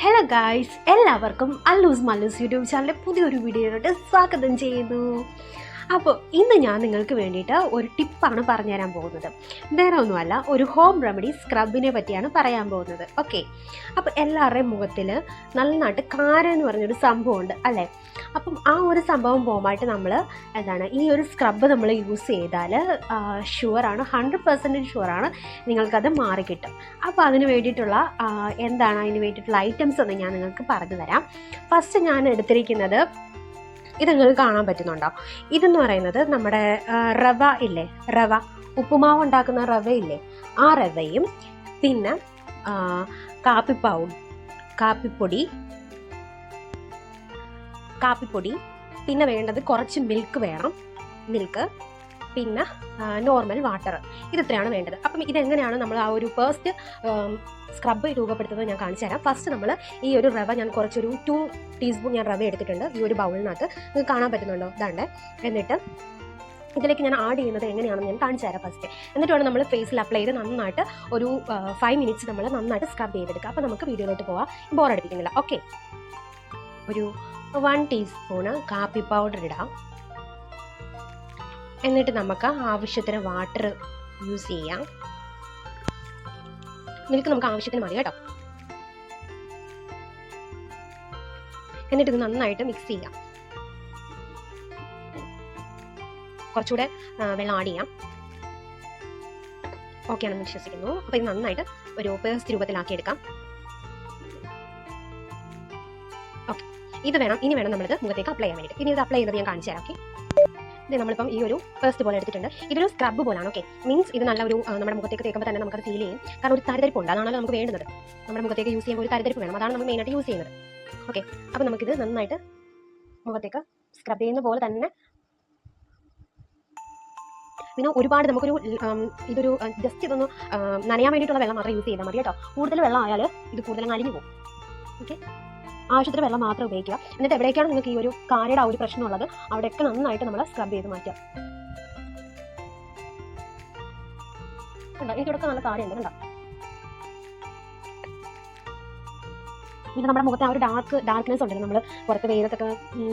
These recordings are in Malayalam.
ഹലോ ഗായ്സ്, എല്ലാവർക്കും അല്ലൂസ് മല്ലൂസ് യൂട്യൂബ് ചാനലിലെ പുതിയൊരു വീഡിയോയിലോട്ട് സ്വാഗതം ചെയ്യുന്നു. അപ്പോൾ ഇന്ന് ഞാൻ നിങ്ങൾക്ക് വേണ്ടിയിട്ട് ഒരു ടിപ്പാണ് പറഞ്ഞുതരാൻ പോകുന്നത്. വേറെ ഒന്നുമല്ല, ഒരു ഹോം റെമഡി സ്ക്രബിനെ പറ്റിയാണ് പറയാൻ പോകുന്നത്. ഓക്കെ, അപ്പോൾ എല്ലാവരുടെയും മുഖത്തിൽ നന്നായിട്ട് കാര എന്ന് പറഞ്ഞൊരു സംഭവമുണ്ട് അല്ലേ? അപ്പം ആ ഒരു സംഭവം പോകുമ്പോഴായിട്ട് നമ്മൾ ഈ ഒരു സ്ക്രബ് നമ്മൾ യൂസ് ചെയ്താൽ ഷുവറാണ്, 100% ഷുവറാണ് നിങ്ങൾക്കത് മാറിക്കിട്ടും. അപ്പോൾ അതിന് വേണ്ടിയിട്ടുള്ള അതിന് വേണ്ടിയിട്ടുള്ള ഐറ്റംസ് എന്ന് ഞാൻ നിങ്ങൾക്ക് പറഞ്ഞു തരാം. ഫസ്റ്റ് ഞാൻ എടുത്തിരിക്കുന്നത് ഇത് നിങ്ങൾക്ക് കാണാൻ പറ്റുന്നുണ്ടോ? ഇതെന്ന് പറയുന്നത് നമ്മുടെ റവ ഇല്ലേ, റവ ഉപ്പുമാവ് ഉണ്ടാക്കുന്ന റവ ഇല്ലേ, ആ റവയും പിന്നെ കാപ്പിപ്പൊടി പിന്നെ വേണ്ടത് കുറച്ച് മിൽക്ക് വേണം, പിന്നെ നോർമൽ വാട്ടർ. ഇത്രയാണ് വേണ്ടത്. അപ്പം ഇതെങ്ങനെയാണ് നമ്മൾ ആ ഒരു ഫസ്റ്റ് സ്ക്രബ് രൂപപ്പെടുത്തുന്നത് ഞാൻ കാണിച്ചു തരാം. ഫസ്റ്റ് നമ്മൾ ഈ ഒരു റവ ഞാൻ കുറച്ചൊരു 2 ടീസ്പൂൺ ഞാൻ റവ എടുത്തിട്ടുണ്ട്. ഈ ഒരു ബൗളിനകത്ത് നിങ്ങൾക്ക് കാണാൻ പറ്റുന്നുണ്ടോ? ഇതാണ്ട്. എന്നിട്ട് ഇതിലേക്ക് ഞാൻ ആഡ് ചെയ്യുന്നത് എങ്ങനെയാണെന്ന് ഞാൻ കാണിച്ചു തരാം ഫസ്റ്റ്. എന്നിട്ട് വേണം നമ്മൾ ഫേസിൽ അപ്ലൈ ചെയ്ത് നന്നായിട്ട് ഒരു 5 മിനിറ്റ്സ് നമ്മൾ നന്നായിട്ട് സ്ക്രബ് ചെയ്തെടുക്കുക. അപ്പോൾ നമുക്ക് വീഡിയോയിലോട്ട് പോവാം, ബോറടിപ്പിക്കുന്നില്ല. ഓക്കെ, ഒരു 1 ടീസ്പൂണ് കാപ്പി പൗഡർ ഇടാം. എന്നിട്ട് നമുക്ക് ആവശ്യത്തിന് വാട്ടർ യൂസ് ചെയ്യാം. മിൽക്ക് നമുക്ക് ആവശ്യത്തിന് മതി കേട്ടോ. എന്നിട്ട് ഇത് നന്നായിട്ട് മിക്സ് ചെയ്യാം. കുറച്ചുകൂടെ വെള്ളം ആഡ് ചെയ്യാം. ഓക്കെ ആണെന്ന് വിശ്വസിക്കുന്നു. അപ്പോൾ ഇത് നന്നായിട്ട് ഒരു പേസ്റ്റ് രൂപത്തിലാക്കി എടുക്കാം. ഓക്കെ, ഇനി വേണം നമ്മളിത് മുഖത്തേക്ക് അപ്ലൈ ചെയ്യാൻ വേണ്ടിയിട്ട്. ഇനി ഇത് അപ്ലൈ ചെയ്യുന്നത് ഞാൻ കാണിച്ചു തരാം. ഓക്കെ, ഇത് നമ്മളിപ്പം ഈ ഒരു പേസ്റ്റ് പോലെ എടുത്തിട്ടുണ്ട്. ഇതൊരു സ്ക്രബ് പോലാണ്. ഓക്കെ, മീൻസ് ഇത് നല്ല ഒരു നമ്മുടെ മുഖത്തേക്ക് തേക്കുമ്പോൾ തന്നെ നമുക്കത് ഫീൽ ചെയ്യും. കാരണം ഒരു തരിതരിപ്പുണ്ട്, അതാണല്ലോ നമുക്ക് വേണ്ടുന്നത്. നമ്മുടെ മുഖത്തേക്ക് യൂസ് ചെയ്യുമ്പോൾ ഒരു തരിതരിപ്പ് വേണം, അതാണ് നമ്മൾ മെയിനായിട്ട് യൂസ് ചെയ്യുന്നത്. ഓക്കെ, അപ്പോൾ നമുക്കിത് നന്നായിട്ട് മുഖത്തേക്ക് സ്ക്രബ് ചെയ്യുന്ന പോലെ തന്നെ. പിന്നെ ഒരുപാട് നമുക്കൊരു ഇതൊരു ജസ്റ്റ് ഇതൊന്ന് നനയാൻ വേണ്ടിയിട്ടുള്ള വെള്ളം മാത്രം യൂസ് ചെയ്താൽ മതി കേട്ടോ. കൂടുതൽ വെള്ളം ആയാൽ ഇത് കൂടുതൽ അലിഞ്ഞു പോകും. ഓക്കെ, ആവശ്യത്തിന് വെള്ളം മാത്രം ഉപയോഗിക്കുക. എന്നിട്ട് എവിടേക്കാണ് നിങ്ങൾക്ക് ഈ ഒരു കാരയുടെ ആ ഒരു പ്രശ്നമുള്ളത് അവിടെയൊക്കെ നന്നായിട്ട് നമ്മൾ സ്ക്രബ് ചെയ്ത് മാറ്റാം. കണ്ടോ, എനിക്കിവിടെ നല്ല കാരയുണ്ട്. കണ്ടോ, പിന്നെ നമ്മുടെ മുഖത്തെ ആ ഒരു ഡാർക്ക്നെസ് ഉണ്ടല്ലോ, നമ്മൾ പുറത്ത് വെയിലത്തൊക്കെ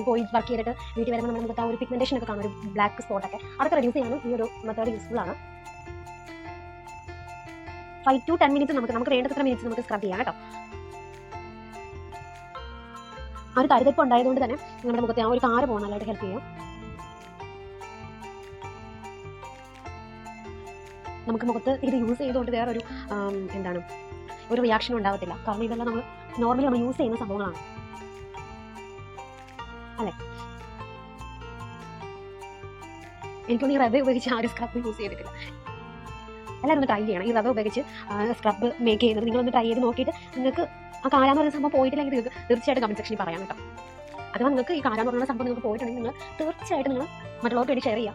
പോയി വർക്ക് ചെയ്തിട്ട് വീട്ടിൽ വരുമ്പോൾ നമ്മുടെ മുഖത്ത് ആ ഒരു പിഗ്മെന്റേഷൻ ഒക്കെ കാണും, ഒരു ബ്ലാക്ക് സ്പോട്ടൊക്കെ, അതൊക്കെ റെഡ്യൂസ് ചെയ്യാനും ഈ ഒരു മെത്തേഡ് യൂസ്ഫുൾ ആണ്. 5 to 10 മിനിറ്റ്സ് നമുക്ക് വേണ്ടത്ര മിനിറ്റ്സ് നമുക്ക് സ്ക്രബ് ചെയ്യാം കേട്ടോ. ആ ഒരു തരിതരിപ്പ് ഉണ്ടായതുകൊണ്ട് തന്നെ നമ്മുടെ മുഖത്തെ ആ ഒരു കാര പോകാനായിട്ട് ഹെൽപ്പ് ചെയ്യും. നമുക്ക് മുഖത്ത് ഇത് യൂസ് ചെയ്തുകൊണ്ട് വേറൊരു ഒരു റിയാക്ഷനും ഉണ്ടാവത്തില്ല. കാരണം ഇതെല്ലാം നമ്മൾ നോർമലി നമ്മൾ യൂസ് ചെയ്യുന്ന സംഭവങ്ങളാണ് അല്ലേ. എനിക്കൊന്നും ഈ റവ ഉപയോഗിച്ച് ആ ഒരു സ്ക്രബ് യൂസ് ചെയ്തിട്ടില്ല. എല്ലാവരും ഒന്ന് ട്രൈ ചെയ്യണം. ഈ റവ ഉപയോഗിച്ച് സ്ക്രബ് മേക്ക് ചെയ്യുന്നത് നിങ്ങളൊന്ന് ട്രൈ ചെയ്ത് നോക്കിയിട്ട് നിങ്ങൾക്ക് ആ കാരാന്ന് പറയുന്ന സംഭവം പോയിട്ടില്ലെങ്കിൽ നിങ്ങൾക്ക് തീർച്ചയായിട്ടും കമന്റ് സെക്ഷനിൽ പറയാം കേട്ടോ. അഥവാ നിങ്ങൾക്ക് ഈ കാരാന്ന് പറയുന്ന സംഭവം നിങ്ങൾക്ക് പോയിട്ടുണ്ടെങ്കിൽ നിങ്ങൾ തീർച്ചയായിട്ടും നിങ്ങൾ മറ്റുള്ളവർക്ക് വേണ്ടി ഷെയർ ചെയ്യുക,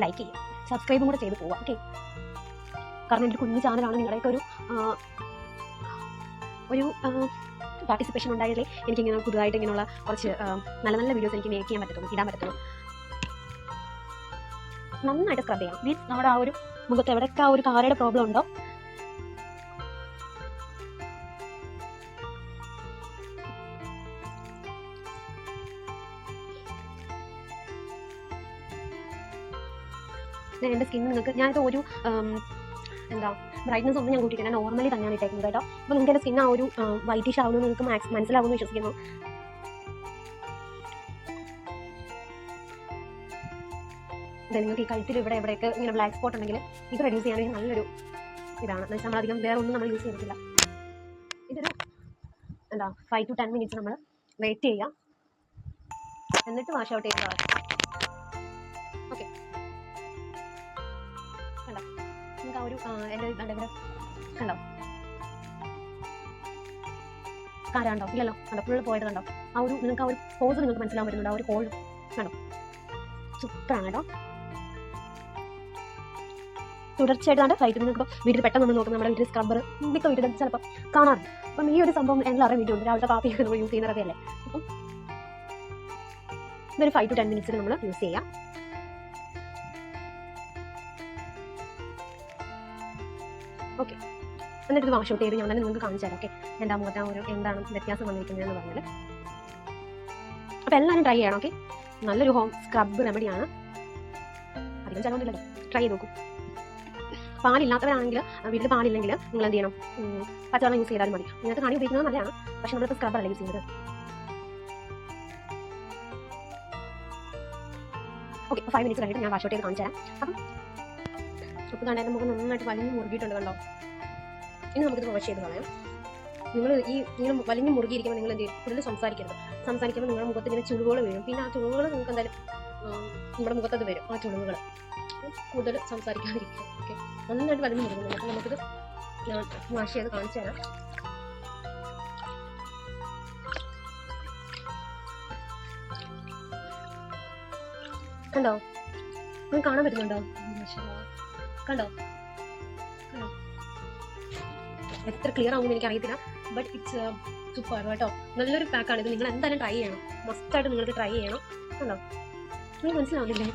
ലൈക്ക് ചെയ്യുക, സബ്സ്ക്രൈബും കൂടെ ചെയ്ത് പോവുക. ഓക്കെ, കാരണം എൻ്റെ കുഞ്ഞു ചാനലാണ്. നിങ്ങളുടെയൊക്കെ ഒരു പാർട്ടിസിപ്പേഷൻ ഉണ്ടായാലേ എനിക്കിങ്ങനെ പുതുതായിട്ട് ഇങ്ങനെയുള്ള കുറച്ച് നല്ല നല്ല വീഡിയോസ് എനിക്ക് മേക്ക് ചെയ്യാൻ പറ്റത്തുള്ളൂ, ഇടാൻ പറ്റത്തുള്ളൂ. നന്നായിട്ട് സ്ക്രബ് ചെയ്യാം. മീൻസ് നമ്മുടെ ആ ഒരു മുഖത്ത് എവിടെയൊക്കെ ആ ഒരു കാരയുടെ പ്രോബ്ലം ഉണ്ടോ എൻ്റെ സ്കിൻ നിങ്ങൾക്ക് ഞാനിത് ഒരു ബ്രൈറ്റ്നസ് ഒന്നും ഞാൻ കൂട്ടിയിട്ടില്ല, നോർമലി തന്നെയാണ് ഇട്ടേക്കുന്നത് കേട്ടോ. അപ്പോൾ നിങ്ങൾക്ക് എൻ്റെ സ്കിൻ ആ ഒരു വൈറ്റിഷ് ആവുന്നത് നിങ്ങൾക്ക് മനസ്സിലാവുമെന്ന് വിശ്വസിക്കുന്നു. നിങ്ങൾക്ക് ഈ കഴുത്തിൽ എവിടെയൊക്കെ ഇങ്ങനെ ബ്ലാക്ക് സ്പോട്ട് ഉണ്ടെങ്കിൽ ഇത് റെഡ്യൂസ് ചെയ്യാനാണെങ്കിൽ നല്ലൊരു ഇതാണ്. എന്നുവെച്ചാൽ നമ്മളധികം വേറെ ഒന്നും നമ്മൾ യൂസ് ചെയ്തിട്ടില്ല. ഇതൊരു 5 to 10 മിനിറ്റ്സ് നമ്മൾ വെയിറ്റ് ചെയ്യാം, എന്നിട്ട് വാഷ് ഔട്ട് ചെയ്യുക. ഓക്കെ, കണ്ടോ നിങ്ങൾക്ക് ആ ഒരു എൻ്റെ ഇവിടെ കണ്ടോ കാരാണ്ടോ? ഇല്ലല്ലോ, കണ്ടോ ഫുള്ള് പോയത് കണ്ടോ. ആ ഒരു നിങ്ങൾക്ക് ആ ഒരു പോസ് നിങ്ങൾക്ക് മനസ്സിലാൻ പറ്റുന്നുണ്ട്, ആ ഒരു കോൾഡ് കണ്ടോ. സൂപ്പറാണ് കേട്ടോ. തുടർച്ചയായിട്ട് ഫ്ലൈറ്റ് നിങ്ങൾക്ക് വീട്ടിൽ പെട്ടെന്ന് നമ്മൾ നോക്കുന്നത് നമ്മുടെ വീട്ടിൽ സ്ക്രബ്ബർ മിക്ക വീട്ടിൽ ചിലപ്പോൾ കാണാറുണ്ട്. അപ്പം ഈ ഒരു സംഭവം എല്ലാവരും വീട്ടിലുണ്ട്. രാവിലത്തെ കാപ്പിയൊക്കെ നമ്മൾ യൂസ് ചെയ്യുന്നതൊക്കെ അല്ലേ. അപ്പം ഇതൊരു 5 to 10 മിനിറ്റ്സിൽ നമ്മൾ യൂസ് ചെയ്യാം. ഓക്കെ, എന്നിട്ട് ഇത് വാഷ് ഔട്ട് ചെയ്ത് ഞാൻ തന്നെ നിങ്ങൾക്ക് കാണിച്ചു തരാം. ഓക്കെ, എൻ്റെ മുഖത്ത് ഒരു എന്താണ് വ്യത്യാസം വന്നിരിക്കുന്നതെന്ന് പറഞ്ഞാൽ. അപ്പോൾ എല്ലാവരും ട്രൈ ചെയ്യണം. ഓക്കെ, നല്ലൊരു ഹോം സ്ക്രബ് റെമഡിയാണ്. അധികം ചിലവൊന്നുമില്ലല്ലോ, ട്രൈ ചെയ്ത് നോക്കും. പാലില്ലാത്തവരാണെങ്കിൽ, വീട്ടിൽ പാലില്ലെങ്കിൽ നിങ്ങൾ എന്ത് ചെയ്യണം, പച്ചവെള്ളം യൂസ് ചെയ്താലും മതി. നിങ്ങൾക്ക് കാണി ഉപയോഗിക്കുന്നത് നല്ലതാണ്, പക്ഷെ നമ്മളിപ്പോൾ സ്ക്രബ്ബല്ല യൂസ് ചെയ്യുന്നത്. ഓക്കെ, 5 മിനിറ്റ്സ് കഴിഞ്ഞിട്ട് ഞാൻ വാഷ് ഔട്ട് ചെയ്ത് കാണിച്ചു തരാം. അപ്പം ഉപ്പ് കണ്ട എൻ്റെ മുഖം നന്നായിട്ട് വലിഞ്ഞ് മുറുകിയിട്ടുണ്ട് കണ്ടോ. ഇനി നമുക്കിത് വാഷ് ചെയ്ത് കളയാം. നിങ്ങൾ ഇങ്ങനെ വലിഞ്ഞ് മുറുകിയിരിക്കുമ്പോൾ നിങ്ങൾ എന്ത് ചെയ്യും, കൂടുതൽ സംസാരിക്കുമ്പോൾ നിങ്ങളുടെ മുഖത്ത് ഇങ്ങനെ ചുളിവുകൾ വീഴും. പിന്നെ ആ ചുളിവുകൾ നിങ്ങൾക്ക് എന്തായാലും നമ്മുടെ മുഖത്തത് വരും. ആ ചുളിവുകൾ കൂടുതൽ സംസാരിക്കാതിരിക്കും. ഓക്കെ, നന്നായിട്ട് വലിഞ്ഞ് മുറുകുന്നു. അപ്പോൾ നമുക്കിത് വാഷ് ചെയ്ത് കാണിച്ചു തരാം. കണ്ടോ, നിങ്ങൾക്ക് കാണാൻ പറ്റുന്നുണ്ടോ? കണ്ടോ എത്ര ക്ലിയർ ആവുമെന്ന് എനിക്ക് അറിയത്തില്ല, ബട്ട് ഇറ്റ്സ് സൂപ്പർ കേട്ടോ. നല്ലൊരു പാക്കാണ് ഇത്. നിങ്ങൾ എന്തായാലും ട്രൈ ചെയ്യണം, മസ്റ്റായിട്ട് നിങ്ങൾക്ക് ട്രൈ ചെയ്യണം. കണ്ടോ, നിങ്ങൾക്ക് മനസ്സിലാവുന്നില്ലേ?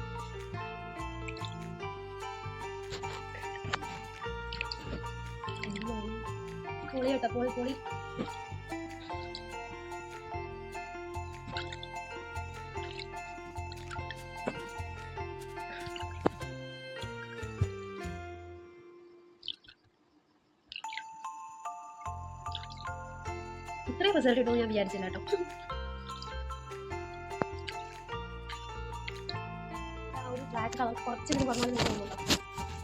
പൊളി കേട്ടോ, പൊളി. ഇത്രയും റിസൾട്ട് കിട്ടുമെന്ന് ഞാൻ വിചാരിച്ചില്ല കേട്ടോ. ഒരു ബ്ലാക്ക് കളർ കുറച്ചെങ്കിലും പറഞ്ഞാലും തോന്നുന്നുണ്ടോ?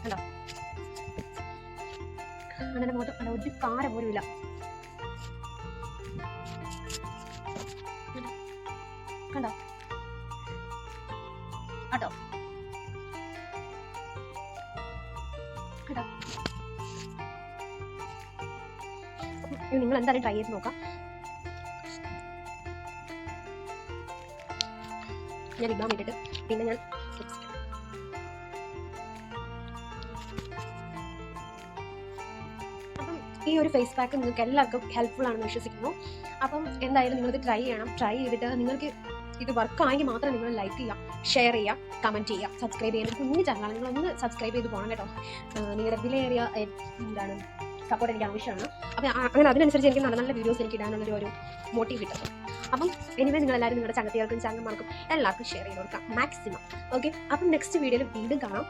കണ്ടോ, അങ്ങനെ മുഖത്ത് കണ്ടോ, ഒരു കാര പോലും ഇല്ല. കണ്ടോ കേട്ടോ, കേട്ടോ. നിങ്ങൾ എന്തായാലും ട്രൈ ചെയ്ത് നോക്കാം. ഞാൻ ഇടാൻ വേണ്ടിയിട്ട് പിന്നെ ഞാൻ അപ്പം ഈ ഒരു ഫേസ് പാക്ക് നിങ്ങൾക്ക് എല്ലാവർക്കും ഹെൽപ്ഫുൾ ആണെന്ന് വിശ്വസിക്കുന്നു. അപ്പം എന്തായാലും നിങ്ങളിത് ട്രൈ ചെയ്യണം. ട്രൈ ചെയ്തിട്ട് നിങ്ങൾക്ക് ഇത് വർക്കായെങ്കിൽ മാത്രം നിങ്ങൾ ലൈക്ക് ചെയ്യുക, ഷെയർ ചെയ്യുക, കമൻറ്റ് ചെയ്യുക, സബ്സ്ക്രൈബ് ചെയ്യുക. കുഞ്ഞു ചാനലാണ്, നിങ്ങളൊന്ന് സബ്സ്ക്രൈബ് ചെയ്ത് പോകണം കേട്ടോ. നിങ്ങളുടെ വിലയേറിയ എന്താണ് സപ്പോർട്ട് എനിക്ക് ആവശ്യമാണ്. അപ്പം അങ്ങനെ അതിനനുസരിച്ച് എനിക്ക് നല്ല നല്ല വീഡിയോസ് എനിക്ക് ഇടാനുള്ളൊരു മോട്ടീവ് കിട്ടും. അപ്പം എനിവേ നിങ്ങളെല്ലാവരും നിങ്ങളുടെ ചങ്ങത്തികൾക്കും ചങ്ങന്മാർക്കും എല്ലാവർക്കും ഷെയർ ചെയ്ത് കൊടുക്കാം മാക്സിമം. ഓക്കെ, അപ്പം നെക്സ്റ്റ് വീഡിയോയിൽ വീണ്ടും കാണാം.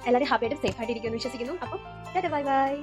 എല്ലാവരും ഹാപ്പിയായിട്ട് സേഫ് ആയിട്ട് ഇരിക്കുമെന്ന് വിശ്വസിക്കുന്നു. അപ്പം ബൈ ബൈ.